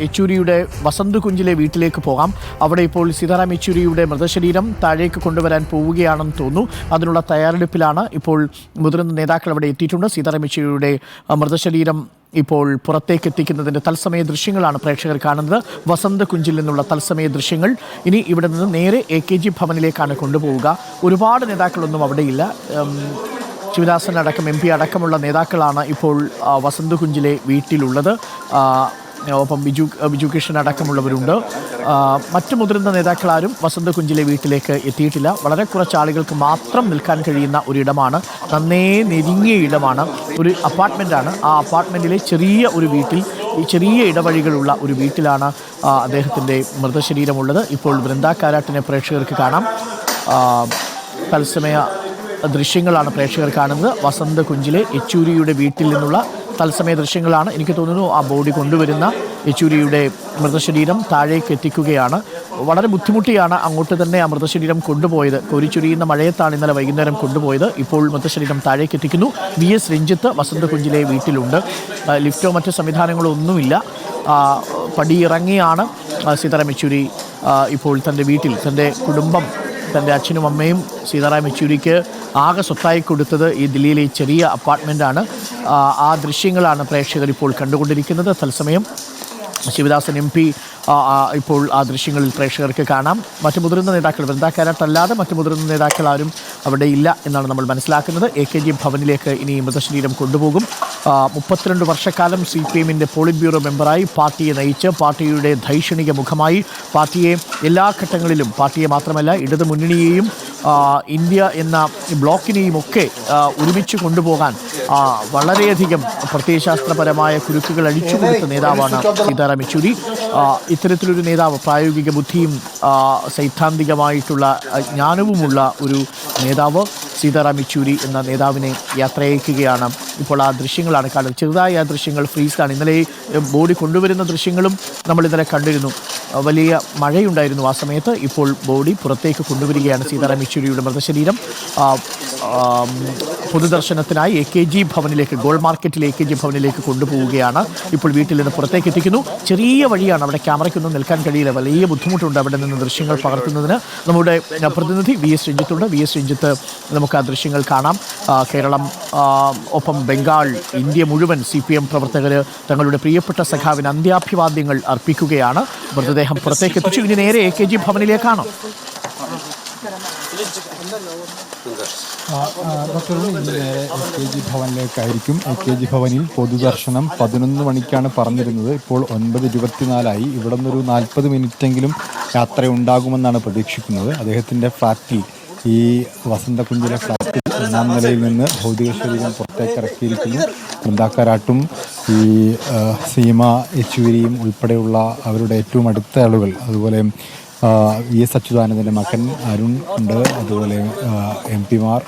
യെച്ചൂരിയുടെ വസന്ത് കുഞ്ചിലെ വീട്ടിലേക്ക് പോകാം. അവിടെ ഇപ്പോൾ സീതാറാം യെച്ചൂരിയുടെ മൃതശരീരം താഴേക്ക് കൊണ്ടുവരാൻ പോവുകയാണെന്ന് തോന്നുന്നു. അതിനുള്ള തയ്യാറെടുപ്പിലാണ്. ഇപ്പോൾ മുതിർന്ന നേതാക്കൾ അവിടെ എത്തിയിട്ടുണ്ട്. സീതാറാം യെച്ചൂരിയുടെ മൃതശരീരം ഇപ്പോൾ പുറത്തേക്ക് എത്തിക്കുന്നതിൻ്റെ തത്സമയ ദൃശ്യങ്ങളാണ് പ്രേക്ഷകർ കാണുന്നത്. വസന്ത് കുഞ്ചിൽ നിന്നുള്ള തത്സമയ ദൃശ്യങ്ങൾ. ഇനി ഇവിടെ നിന്ന് നേരെ AKG ഭവനിലേക്കാണ് കൊണ്ടുപോവുക. ഒരുപാട് നേതാക്കളൊന്നും അവിടെയില്ല. ശിവദാസൻ അടക്കം MP അടക്കമുള്ള നേതാക്കളാണ് ഇപ്പോൾ വസന്ത് കുഞ്ചിലെ വീട്ടിലുള്ളത്. ഒപ്പം ബിജു കൃഷ്ണൻ അടക്കമുള്ളവരുണ്ട്. മറ്റു മുതിർന്ന നേതാക്കളാരും വസന്ത് കുഞ്ചിലെ വീട്ടിലേക്ക് എത്തിയിട്ടില്ല. വളരെ കുറച്ച് ആളുകൾക്ക് മാത്രം നിൽക്കാൻ കഴിയുന്ന ഒരിടമാണ്. നന്നേ നെരുങ്ങിയ ഇടമാണ്. ഒരു അപ്പാർട്ട്മെൻറ്റാണ്. ആ അപ്പാർട്ട്മെൻറ്റിലെ ചെറിയ ഒരു വീട്ടിൽ, ഈ ചെറിയ ഇടവഴികളുള്ള ഒരു വീട്ടിലാണ് അദ്ദേഹത്തിൻ്റെ മൃതശരീരമുള്ളത്. ഇപ്പോൾ വൃന്ദ കാരാട്ടിനെ പ്രേക്ഷകർക്ക് കാണാം. തത്സമയ ദൃശ്യങ്ങളാണ് പ്രേക്ഷകർ കാണുന്നത്. വസന്ത് കുഞ്ചിലെ യെച്ചൂരിയുടെ വീട്ടിൽ നിന്നുള്ള തത്സമയ ദൃശ്യങ്ങളാണ്. എനിക്ക് തോന്നുന്നു ആ ബോഡി കൊണ്ടുവരുന്ന യെച്ചൂരിയുടെ മൃതശരീരം താഴേക്ക് എത്തിക്കുകയാണ്. വളരെ ബുദ്ധിമുട്ടിയാണ് അങ്ങോട്ട് തന്നെ ആ മൃതശരീരം കൊണ്ടുപോയത്. കോരിച്ചൊരിയുന്ന മഴയത്താണ് ഇന്നലെ വൈകുന്നേരം കൊണ്ടുപോയത്. ഇപ്പോൾ മൃതശരീരം താഴേക്ക് എത്തിക്കുന്നു. VS രഞ്ജിത്ത് വസന്ത് കുഞ്ചിലെ വീട്ടിലുണ്ട്. ലിഫ്റ്റോ മറ്റ് സംവിധാനങ്ങളോ ഒന്നുമില്ല. പടിയിറങ്ങിയാണ് സീതാറാം യെച്ചൂരി ഇപ്പോൾ തൻ്റെ വീട്ടിൽ, തൻ്റെ കുടുംബം, തൻ്റെ അച്ഛനും അമ്മയും സീതാറാം യെച്ചൂരിക്ക് ആകെ സ്വത്തായി കൊടുത്തത് ഈ ദില്ലിയിലെ ചെറിയ അപ്പാർട്ട്മെൻറ്റാണ്. ആ ദൃശ്യങ്ങളാണ് പ്രേക്ഷകർ ഇപ്പോൾ കണ്ടുകൊണ്ടിരിക്കുന്നത്. തത്സമയം ശിവദാസൻ MP ഇപ്പോൾ ആ ദൃശ്യങ്ങളിൽ പ്രേക്ഷകർക്ക് കാണാം. മറ്റു മുതിർന്ന നേതാക്കൾ, വൃന്ദ കാരാട്ട് അല്ലാതെ മറ്റു മുതിർന്ന നേതാക്കൾ ആരും അവിടെ ഇല്ല എന്നാണ് നമ്മൾ മനസ്സിലാക്കുന്നത്. AKG ഭവനിലേക്ക് ഇനി മൃതശരീരം കൊണ്ടുപോകും. 32 വർഷക്കാലം CPM-ൻ്റെ പോളിറ്റ് ബ്യൂറോ മെമ്പറായി പാർട്ടിയെ നയിച്ച്, പാർട്ടിയുടെ ധൈഷണിക മുഖമായി, പാർട്ടിയെ എല്ലാ ഘട്ടങ്ങളിലും, പാർട്ടിയെ മാത്രമല്ല ഇടതു മുന്നണിയെയും ഇന്ത്യ എന്ന ബ്ലോക്കിനെയും ഒക്കെ ഒരുമിച്ച് കൊണ്ടുപോകാൻ വളരെയധികം പ്രത്യയശാസ്ത്രപരമായ കുരുക്കുകൾ അഴിച്ചുകൊടുത്ത നേതാവാണ് സീതാറാം യെച്ചൂരി. ഇത്തരത്തിലൊരു നേതാവ്, പ്രായോഗിക ബുദ്ധിയും സൈദ്ധാന്തികമായിട്ടുള്ള ജ്ഞാനവുമുള്ള ഒരു നേതാവ് സീതാറാം യെച്ചൂരി എന്ന നേതാവിനെ യാത്രയയക്കുകയാണ്. ഇപ്പോൾ ആ ദൃശ്യങ്ങളാണ് കാണുന്നത്. ചെറുതായ ആ ദൃശ്യങ്ങൾ ഫ്രീസാണ്. ഇന്നലെ ബോഡി കൊണ്ടുവരുന്ന ദൃശ്യങ്ങളും നമ്മൾ ഇന്നലെ കണ്ടിരുന്നു. വലിയ മഴയുണ്ടായിരുന്നു ആ സമയത്ത്. ഇപ്പോൾ ബോഡി പുറത്തേക്ക് കൊണ്ടുവരികയാണ്. സീതാറാം യെച്ചൂരിയുടെ മൃതശരീരം പൊതുദർശനത്തിനായി AKG ഭവനിലേക്ക്, ഗോൾഡ് മാർക്കറ്റിലെ AKG ഭവനിലേക്ക് കൊണ്ടുപോവുകയാണ്. ഇപ്പോൾ വീട്ടിൽ നിന്ന് പുറത്തേക്ക് എത്തിക്കുന്നു. ചെറിയ വഴിയാണ്, അവിടെ ക്യാമറയ്ക്കൊന്നും നിൽക്കാൻ കഴിയില്ല. വലിയ ബുദ്ധിമുട്ടുണ്ട് അവിടെ നിന്ന് ദൃശ്യങ്ങൾ പകർത്തുന്നതിന്. നമ്മുടെ പ്രതിനിധി VS രഞ്ജിത്തുണ്ട്. VS രഞ്ജിത്ത്, നമുക്ക് ആ ദൃശ്യങ്ങൾ കാണാം. കേരളം, ഒപ്പം ബംഗാൾ, ഇന്ത്യ മുഴുവൻ CPM പ്രവർത്തകർ തങ്ങളുടെ പ്രിയപ്പെട്ട സഖാവിന് അന്ത്യാഭിവാദ്യങ്ങൾ അർപ്പിക്കുകയാണ്. മൃതദേഹം പുറത്തേക്ക് എത്തിച്ചു. ഇനി നേരെ AKG ഭവനിലേക്കാണോ? ഡോക്ടർ, ഇന്ന് നേരെ AKG ഭവനിലേക്കായിരിക്കും. AKG ഭവനിൽ പൊതുദർശനം 11 മണിക്കാണ് പറഞ്ഞിരുന്നത്. ഇപ്പോൾ 9:24 ഇവിടെ നിന്നൊരു 40 മിനിറ്റെങ്കിലും യാത്രയുണ്ടാകുമെന്നാണ് പ്രതീക്ഷിക്കുന്നത്. അദ്ദേഹത്തിൻ്റെ ഫ്ലാറ്റിൽ, ഈ വസന്തകുഞ്ചിലെ ഫ്ലാറ്റിൽ 1-ാം നിലയിൽ നിന്ന് ഭൗതിക ശരീരം പുറത്തേക്ക് ഇറക്കിയിരിക്കുന്നു. വൃന്ദ കാരാട്ടും ഈ സീമ യെച്ചൂരിയും ഉൾപ്പെടെയുള്ള അവരുടെ ഏറ്റവും അടുത്ത ആളുകൾ, അതുപോലെ VS അച്യുതാനന്ദൻ്റെ മകൻ അരുൺ ഉണ്ട്, അതുപോലെ MP-മാർ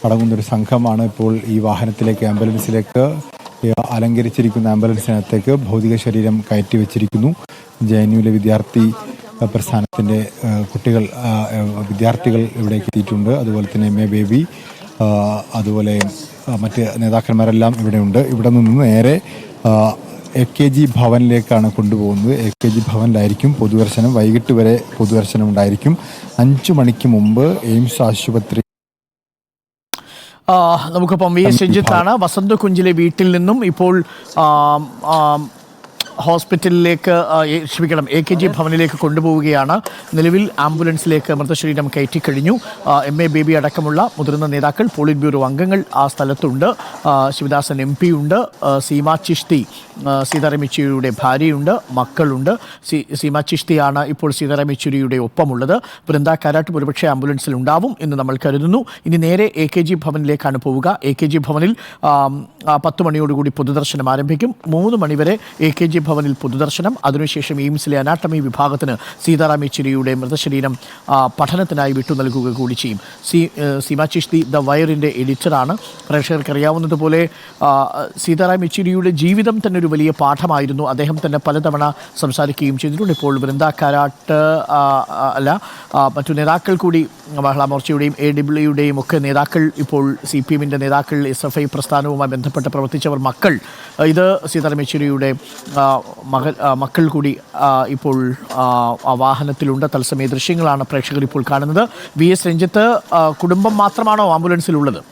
അടങ്ങുന്നൊരു സംഘമാണ് ഇപ്പോൾ ഈ വാഹനത്തിലേക്ക്, ആംബുലൻസിലേക്ക്, അലങ്കരിച്ചിരിക്കുന്ന ആംബുലൻസിനകത്തേക്ക് ഭൗതിക ശരീരം കയറ്റി വെച്ചിരിക്കുന്നു. JNUവിലെ വിദ്യാർത്ഥി പ്രസ്ഥാനത്തിൻ്റെ വിദ്യാർത്ഥികൾ ഇവിടേക്ക് എത്തിയിട്ടുണ്ട്. അതുപോലെ തന്നെ MA ബേബി, അതുപോലെ മറ്റ് നേതാക്കന്മാരെല്ലാം ഇവിടെയുണ്ട്. ഇവിടെ നിന്ന് നേരെ AKG ഭവനിലേക്കാണ് കൊണ്ടുപോകുന്നത്. AKG ഭവനിലായിരിക്കും പൊതുദർശനം. വൈകിട്ട് വരെ പൊതുദർശനം ഉണ്ടായിരിക്കും. 5 മണിക്ക് മുമ്പ് എയിംസ് ആശുപത്രി. നമുക്കിപ്പം VS രഞ്ജിത്താണ്. വസന്ത് കുഞ്ചിലെ വീട്ടിൽ നിന്നും ഇപ്പോൾ ഹോസ്പിറ്റലിലേക്ക്, AKG ഭവനിലേക്ക് കൊണ്ടുപോവുകയാണ്. നിലവിൽ ആംബുലൻസിലേക്ക് മൃതശരീരം കയറ്റിക്കഴിഞ്ഞു. MA ബേബി അടക്കമുള്ള മുതിർന്ന നേതാക്കൾ, പോളിറ്റ് ബ്യൂറോ അംഗങ്ങൾ ആ സ്ഥലത്തുണ്ട്. ശിവദാസൻ MP ഉണ്ട്. സീമ ചിഷ്തി, സീതാറാം യെച്ചൂരിയുടെ ഭാര്യയുണ്ട്, മക്കളുണ്ട്. സീമ ചിഷ്തിയാണ് ഇപ്പോൾ സീതാറാം യെച്ചൂരിയുടെ ഒപ്പമുള്ളത്. വൃന്ദ കാരാട്ട് ഒരുപക്ഷെ ആംബുലൻസിൽ ഉണ്ടാവും എന്ന് നമ്മൾ കരുതുന്നു. ഇനി നേരെ AKG ഭവനിലേക്കാണ് പോവുക. AKG ഭവനിൽ 10 മണിയോടുകൂടി പൊതുദർശനം ആരംഭിക്കും. 3 മണിവരെ AKG ഭവനിൽ പൊതുദർശനം. അതിനുശേഷം എയിംസിലെ അനാട്ടമി വിഭാഗത്തിന് സീതാറാം യെച്ചൂരിയുടെ മൃതശരീരം പഠനത്തിനായി വിട്ടു നൽകുക കൂടി ചെയ്യും. സീമ ചിഷ്തി ദ വയറിൻ്റെ എഡിറ്ററാണ്. പ്രേക്ഷകർക്ക് അറിയാവുന്നതുപോലെ സീതാറാം യെച്ചൂരിയുടെ ജീവിതം തന്നെ ഒരു വലിയ പാഠമായിരുന്നു. അദ്ദേഹം തന്നെ പലതവണ സംസാരിക്കുകയും ചെയ്തിട്ടുണ്ട്. ഇപ്പോൾ വൃന്ദ കാരാട്ട് അല്ല, മറ്റു നേതാക്കൾ കൂടി, മഹിളാ മോർച്ചയുടെയും AWയുടെയും ഒക്കെ നേതാക്കൾ, ഇപ്പോൾ CPM-ൻ്റെ നേതാക്കൾ, SFI പ്രസ്ഥാനവുമായി ബന്ധപ്പെട്ട് പ്രവർത്തിച്ചവർ, മക്കൾ, ഇത് സീതാറാം യെച്ചൂരിയുടെ മക്കൾ കൂടി ഇപ്പോൾ ആ വാഹനത്തിലുണ്ട്. തത്സമയ ദൃശ്യങ്ങളാണ് പ്രേക്ഷകർ ഇപ്പോൾ കാണുന്നത്. VS രഞ്ജിത്ത്, കുടുംബം മാത്രമാണോ ആംബുലൻസിലുള്ളത്?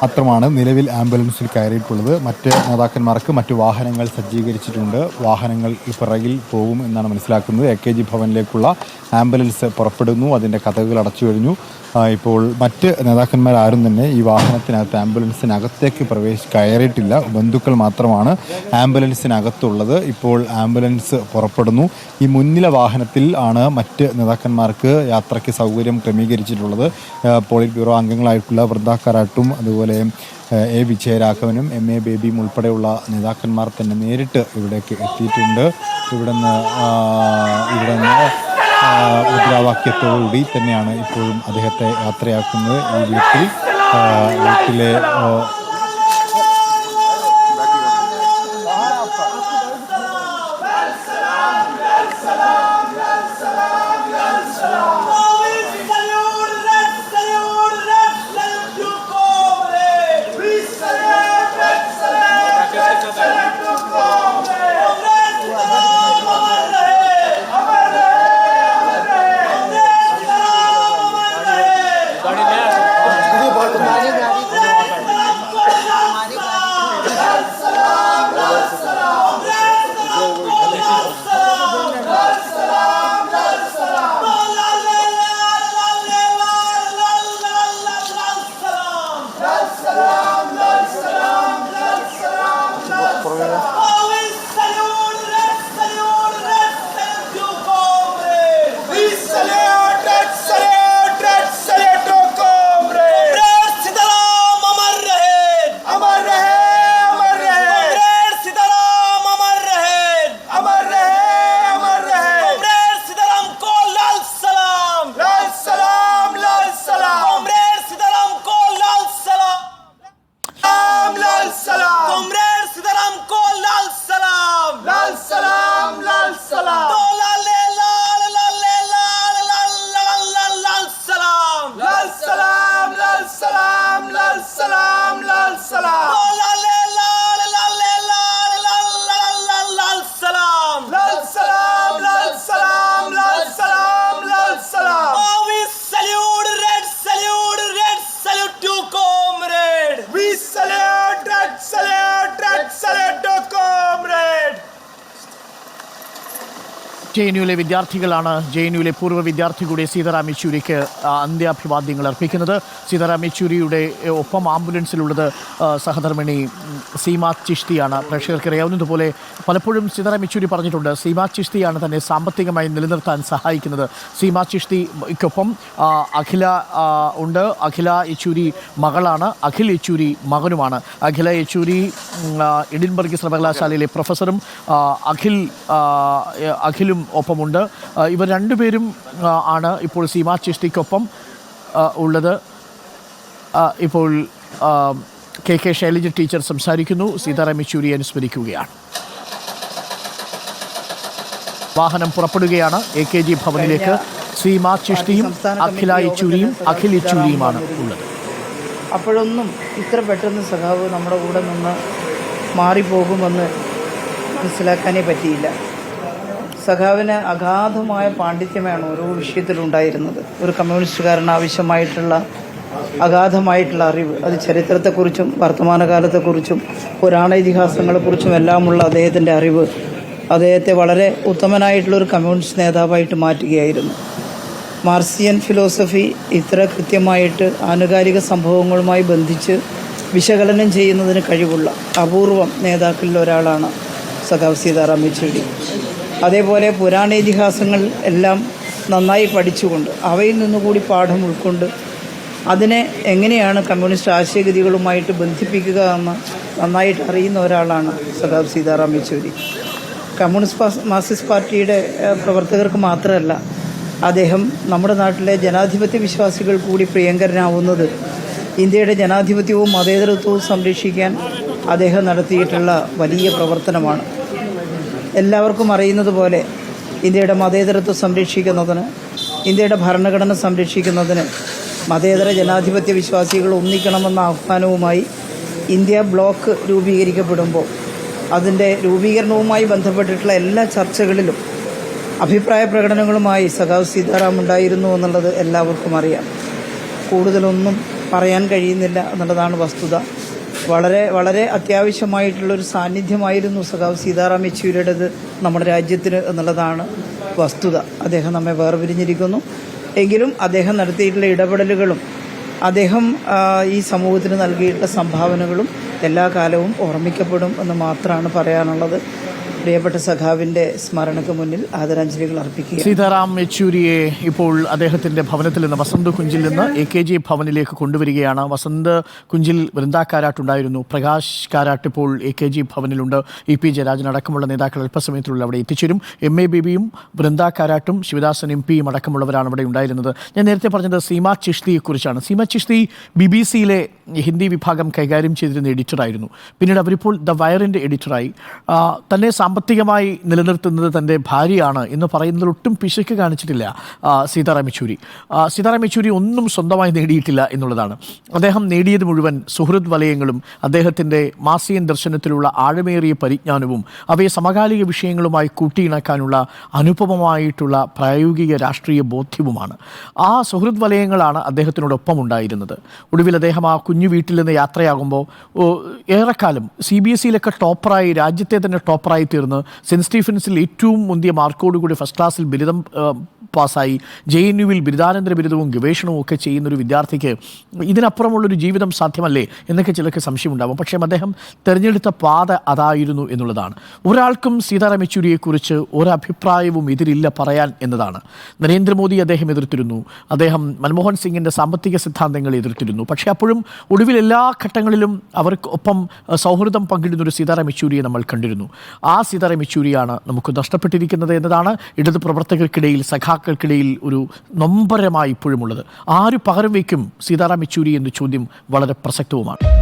മാത്രമാണ് നിലവിൽ ആംബുലൻസിൽ കയറിയിട്ടുള്ളത്. മറ്റ് നേതാക്കന്മാർക്ക് മറ്റു വാഹനങ്ങൾ സജ്ജീകരിച്ചിട്ടുണ്ട്. വാഹനങ്ങൾ പിറകിൽ പോകും എന്നാണ് മനസ്സിലാക്കുന്നത്. AKG ഭവനിലേക്കുള്ള ആംബുലൻസ് പുറപ്പെടുന്നു. അതിൻ്റെ കതകുകൾ അടച്ചു കഴിഞ്ഞു. ഇപ്പോൾ മറ്റ് നേതാക്കന്മാരാരും തന്നെ ഈ വാഹനത്തിനകത്ത് ആംബുലൻസിനകത്തേക്ക് കയറിയിട്ടില്ല. ബന്ധുക്കൾ മാത്രമാണ് ആംബുലൻസിനകത്തുള്ളത്. ഇപ്പോൾ ആംബുലൻസ് പുറപ്പെടുന്നു. ഈ മുന്നിലെ വാഹനത്തിൽ ആണ് മറ്റ് നേതാക്കന്മാർക്ക് യാത്രയ്ക്ക് സൗകര്യം ക്രമീകരിച്ചിട്ടുള്ളത്. പോളിറ്റ് ബ്യൂറോ അംഗങ്ങളായിട്ടുള്ള വൃന്ദ കാരാട്ടും അതുപോലെ A. വിജയരാഘവനും MA ബേബിയും ഉൾപ്പെടെയുള്ള നേതാക്കന്മാർ തന്നെ നേരിട്ട് ഇവിടേക്ക് എത്തിയിട്ടുണ്ട്. ഇവിടുന്ന് മുദ്രാവാക്യത്തോടുകൂടി തന്നെയാണ് ഇപ്പോഴും അദ്ദേഹത്തെ യാത്രയാക്കുന്നത്. ഈ വീട്ടിലെ JNUവിലെ വിദ്യാർത്ഥികളാണ്. JNUവിലെ പൂർവ്വ വിദ്യാർത്ഥി കൂടി സീതാറാം യെച്ചൂരിക്ക് അന്ത്യാഭിവാദ്യങ്ങൾ അർപ്പിക്കുന്നത്. സീതാറാം യെച്ചൂരിയുടെ ഒപ്പം ആംബുലൻസിലുള്ളത് സഹധർമ്മിണി സീമ ചിഷ്തിയാണ്. പ്രേക്ഷകർക്ക് അറിയാവുന്നതുപോലെ പലപ്പോഴും സീതാറാം യെച്ചൂരി പറഞ്ഞിട്ടുണ്ട്, സീമ ചിഷ്തിയാണ് തന്നെ സാമ്പത്തികമായി നിലനിർത്താൻ സഹായിക്കുന്നത്. സീമ ചിഷ്തിക്കൊപ്പം അഖില ഉണ്ട്. അഖില യെച്ചൂരി മകളാണ്, അഖിൽ യെച്ചൂരി മകനുമാണ്. അഖില യെച്ചൂരി എഡിൻബർഗ് സർവകലാശാലയിലെ പ്രൊഫസറും അഖിലും ഒപ്പമുണ്ട്. ഇവർ രണ്ടുപേരും ആണ് ഇപ്പോൾ സീമ ചിഷ്തിക്കൊപ്പം ഉള്ളത്. ഇപ്പോൾ KK ശൈലജ ടീച്ചർ സംസാരിക്കുന്നു. സീതാറാം യെച്ചൂരി അനുസ്മരിക്കുകയാണ്. വാഹനം പുറപ്പെടുകയാണ്. AKG ഭവനിലേക്ക് സീമ ചിഷ്തിയും അഖില യെച്ചൂരിയും അഖിൽ യെച്ചൂരിയുമാണ് ഉള്ളത്. അപ്പോഴൊന്നും ഇത്ര പെട്ടെന്ന് സഖാവ് നമ്മുടെ കൂടെ നിന്ന് മാറിപ്പോകുമെന്ന് മനസ്സിലാക്കാനേ പറ്റിയില്ല. സഖാവിന് അഗാധമായ പാണ്ഡിത്യമാണ് ഓരോ വിഷയത്തിലുണ്ടായിരുന്നത്. ഒരു കമ്മ്യൂണിസ്റ്റുകാരന് ആവശ്യമായിട്ടുള്ള അഗാധമായിട്ടുള്ള അറിവ്, അത് ചരിത്രത്തെക്കുറിച്ചും വർത്തമാനകാലത്തെക്കുറിച്ചും പുരാണ ഇതിഹാസങ്ങളെക്കുറിച്ചും എല്ലാമുള്ള അദ്ദേഹത്തിൻ്റെ അറിവ് അദ്ദേഹത്തെ വളരെ ഉത്തമനായിട്ടുള്ളൊരു കമ്മ്യൂണിസ്റ്റ് നേതാവായിട്ട് മാറ്റുകയായിരുന്നു. മാർസിയൻ ഫിലോസഫി ഇത്ര കൃത്യമായിട്ട് ആനുകാലിക സംഭവങ്ങളുമായി ബന്ധിച്ച് വിശകലനം ചെയ്യുന്നതിന് കഴിവുള്ള അപൂർവം നേതാക്കളിൽ ഒരാളാണ് സഖാവ് സീതാറാം യെച്ചൂരി. അതേപോലെ പുരാണേതിഹാസങ്ങൾ എല്ലാം നന്നായി പഠിച്ചുകൊണ്ട് അവയിൽ നിന്നുകൂടി പാഠം ഉൾക്കൊണ്ട് അതിനെ എങ്ങനെയാണ് കമ്മ്യൂണിസ്റ്റ് ആശയഗതികളുമായിട്ട് ബന്ധിപ്പിക്കുക എന്ന് നന്നായിട്ട് അറിയുന്ന ഒരാളാണ് സഖാവ് സീതാറാം യെച്ചൂരി. മാർക്സിസ്റ്റ് പാർട്ടിയുടെ പ്രവർത്തകർക്ക് മാത്രമല്ല, അദ്ദേഹം നമ്മുടെ നാട്ടിലെ ജനാധിപത്യ വിശ്വാസികൾ കൂടി പ്രിയങ്കരനാവുന്നത് ഇന്ത്യയുടെ ജനാധിപത്യവും മതേതരത്വവും സംരക്ഷിക്കാൻ അദ്ദേഹം നടത്തിയിട്ടുള്ള വലിയ പ്രവർത്തനമാണ്. എല്ലാവർക്കും അറിയുന്നത് പോലെ ഇന്ത്യയുടെ മതേതരത്വം സംരക്ഷിക്കുന്നതിന്, ഇന്ത്യയുടെ ഭരണഘടന സംരക്ഷിക്കുന്നതിന് മതേതര ജനാധിപത്യ വിശ്വാസികൾ ഒന്നിക്കണമെന്ന ആഹ്വാനവുമായി ഇന്ത്യ ബ്ലോക്ക് രൂപീകരിക്കപ്പെടുമ്പോൾ അതിൻ്റെ രൂപീകരണവുമായി ബന്ധപ്പെട്ടിട്ടുള്ള എല്ലാ ചർച്ചകളിലും അഭിപ്രായ പ്രകടനങ്ങളുമായി സഖാവ് സീതാറാം ഉണ്ടായിരുന്നു എന്നുള്ളത് എല്ലാവർക്കും അറിയാം. കൂടുതലൊന്നും പറയാൻ കഴിയുന്നില്ല എന്നുള്ളതാണ് വസ്തുത. വളരെ വളരെ അത്യാവശ്യമായിട്ടുള്ളൊരു സാന്നിധ്യമായിരുന്നു സഖാവ് സീതാറാം യെച്ചൂരിയുടേത് നമ്മുടെ രാജ്യത്തിന് എന്നുള്ളതാണ് വസ്തുത. അദ്ദേഹം നമ്മെ വേർപിരിഞ്ഞിരിക്കുന്നു. എങ്കിലും അദ്ദേഹം നടത്തിയിട്ടുള്ള ഇടപെടലുകളും അദ്ദേഹം ഈ സമൂഹത്തിന് നൽകിയിട്ടുള്ള സംഭാവനകളും എല്ലാ കാലവും ഓർമ്മിക്കപ്പെടും എന്ന് മാത്രമാണ് പറയാനുള്ളത്. പ്രിയപ്പെട്ട സഖാവിൻ്റെ സ്മരണയ്ക്ക് മുന്നിൽ ആദരാഞ്ജലികൾ അർപ്പിക്കുക. സീതാറാം യെച്ചൂരിയെ ഇപ്പോൾ അദ്ദേഹത്തിൻ്റെ ഭവനത്തിൽ നിന്ന് വസന്ത് കുഞ്ചിൽ നിന്ന് AKG ഭവനിലേക്ക് കൊണ്ടുവരികയാണ്. വസന്ത് കുഞ്ചിൽ വൃന്ദ കാരാട്ടുണ്ടായിരുന്നു, പ്രകാശ് കാരാട്ട് ഇപ്പോൾ AKG ഭവനിലുണ്ട്. EP ജയരാജൻ അടക്കമുള്ള നേതാക്കൾ അല്പസമയത്തിലുള്ള അവിടെ എത്തിച്ചേരും. MA ബേബിയും വൃന്ദ കാരാട്ടും ശിവദാസൻ MPയും അടക്കമുള്ളവരാണ് അവിടെ ഉണ്ടായിരുന്നത്. ഞാൻ നേരത്തെ പറഞ്ഞത് സീമ ചിഷ്തിയെക്കുറിച്ചാണ്. സീമ ചിഷ്തി BBC-യിലെ ഹിന്ദി വിഭാഗം കൈകാര്യം ചെയ്തിരുന്ന എഡിറ്ററായിരുന്നു. പിന്നീട് അവരിപ്പോൾ ദ വയറിൻ്റെ എഡിറ്ററായി. തന്നെ സാമ്പത്തികമായി നിലനിർത്തുന്നത് തൻ്റെ ഭാര്യയാണ് എന്ന് പറയുന്നതിൽ ഒട്ടും പിശുക്ക് കാണിച്ചിട്ടില്ല സീതാറാം യെച്ചൂരി. സീതാറാം യെച്ചൂരി ഒന്നും സ്വന്തമായി നേടിയിട്ടില്ല എന്നുള്ളതാണ്. അദ്ദേഹം നേടിയത് മുഴുവൻ സുഹൃത് വലയങ്ങളും അദ്ദേഹത്തിൻ്റെ മാസിയൻ ദർശനത്തിലുള്ള ആഴമേറിയ പരിജ്ഞാനവും അവയെ സമകാലിക വിഷയങ്ങളുമായി കൂട്ടിയിണക്കാനുള്ള അനുപമമായിട്ടുള്ള പ്രായോഗിക രാഷ്ട്രീയ ബോധ്യവുമാണ്. ആ സുഹൃത് വലയങ്ങളാണ് അദ്ദേഹത്തിനോടൊപ്പം ഉണ്ടായിരുന്നത്. ഒടുവിൽ അദ്ദേഹം ആ കുഞ്ഞു വീട്ടിൽ നിന്ന് യാത്രയാകുമ്പോൾ ഏറെക്കാലം CBSE-യിലൊക്കെ ടോപ്പറായി, രാജ്യത്തെ തന്നെ ടോപ്പറായി തീർന്ന് സെൻറ്റ് സ്റ്റീഫൻസിൽ ഏറ്റവും മുന്തിയ മാർക്കോടുകൂടി ഫസ്റ്റ് ക്ലാസ്സിൽ ബിരുദം പാസ്സായി JNU-വിൽ ബിരുദാനന്തര ബിരുദവും ഗവേഷണവും ഒക്കെ ചെയ്യുന്നൊരു വിദ്യാർത്ഥിക്ക് ഇതിനപ്പുറമുള്ളൊരു ജീവിതം സാധ്യമല്ലേ എന്നൊക്കെ ചിലർക്ക് സംശയമുണ്ടാകും. പക്ഷേ അദ്ദേഹം തിരഞ്ഞെടുത്ത പാത അതായിരുന്നു എന്നുള്ളതാണ്. ഒരാൾക്കും സീതാറാം യെച്ചൂരിയെക്കുറിച്ച് ഒരഭിപ്രായവും എതിരില്ല പറയാൻ എന്നതാണ്. നരേന്ദ്രമോദി അദ്ദേഹം എതിർത്തിരുന്നു, അദ്ദേഹം മൻമോഹൻ സിംഗിൻ്റെ സാമ്പത്തിക സിദ്ധാന്തങ്ങൾ എതിർത്തിരുന്നു. പക്ഷേ അപ്പോഴും ഒടുവിൽ എല്ലാ ഘട്ടങ്ങളിലും അവർക്കൊപ്പം സൗഹൃദം പങ്കിടുന്നൊരു സീതാറാം യെച്ചൂരിയെ നമ്മൾ കണ്ടിരുന്നു. ആ സീതാറാം യെച്ചൂരിയാണ് നമുക്ക് നഷ്ടപ്പെട്ടിരിക്കുന്നത് എന്നതാണ് ഇടത് പ്രവർത്തകർക്കിടയിൽ, സഖാക്കൾക്കിടയിൽ ഒരു നൊമ്പരമായി ഇപ്പോഴുമുള്ളത്. ആര് പകരം വയ്ക്കും സീതാറാം യെച്ചൂരി എന്ന ചോദ്യം വളരെ പ്രസക്തവുമാണ്.